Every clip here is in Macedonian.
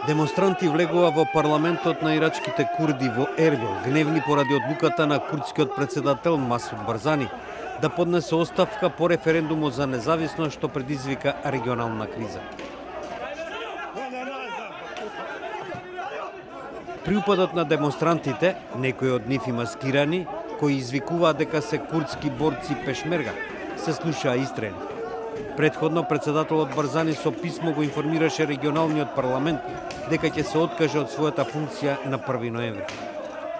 Демонстранти влегува во парламентот на ирачките курди во Ербил, гневни поради одлуката на курдскиот председател Масуд Барзани да поднесе оставка по референдумот за независност што предизвика регионална криза. При упадот на демонстрантите, некои од нив и маскирани, кои извикуваат дека се курдски борци пешмерга, се слушаа истрели. Предходно председателот Барзани со писмо го информираше регионалниот парламент дека ќе се откаже од својата функција на 1 ноември.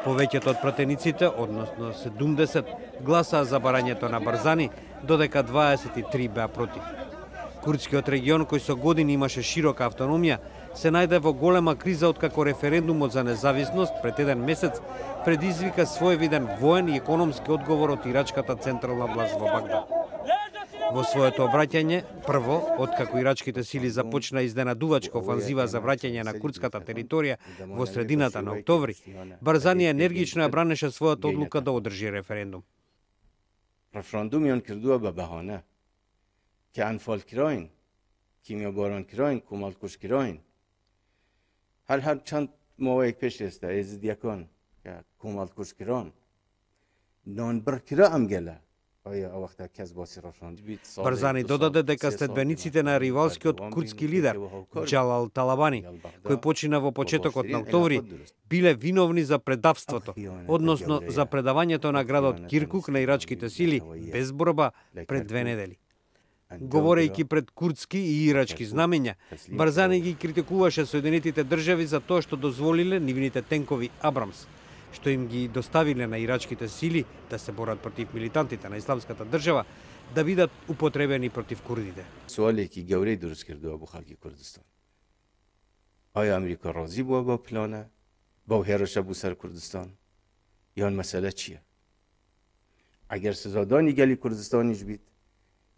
Повеќето од пратениците, односно 70, гласаа за барањето на Барзани, додека 23 беа против. Курдскиот регион, кој со години имаше широка автономија, се најде во голема криза откако референдумот за независност пред еден месец предизвика своевиден воен и економски одговор од ирачката централна власт во Багдад. Во своето обраќање, прво, откако ирачките сили започна изненадувачка офанзива за враќање на курдската територија во средината на октомври, Барзани енергично ја бранеше својата одлука да одржи референдум. Референдумион кирдуа ба баҳана ки анфал кираин, кимияборон кираин, кумалкуш кираин. Ҳар чанд моҳ пеш еста эзидиякон кумалкуш киран. Нонбир кира ам гела. Барзани додаде дека следбениците на ривалскиот курдски лидер Џалал Талабани, кој почина во почетокот на октомври, биле виновни за предавството, односно за предавањето на градот Киркук на ирачките сили без борба пред 2 недели. Говорејќи пред курдски и ирачки знамења, Барзани ги критикуваше Соединетите држави за тоа што дозволиле нивните тенкови Абрамс, што им ги доставиле на ирачките сили да се борат против милитантите на исламската држава, да бидат употребени против курдите. Суалеки гавреј дуруст кирдуа бу халки Курдистан. Ая Америка разӣ буа ба плана, ба ҳероша бу сар Курдистан? Ян масъала чия? Агар сизадони гали Курдистаниш бит,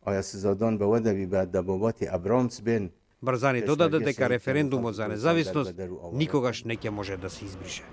ая сизадон ба вадави ба дабобати Абрамс бен. Барзани додаде дека референдумот за независност никогаш не ќе може да се избрише.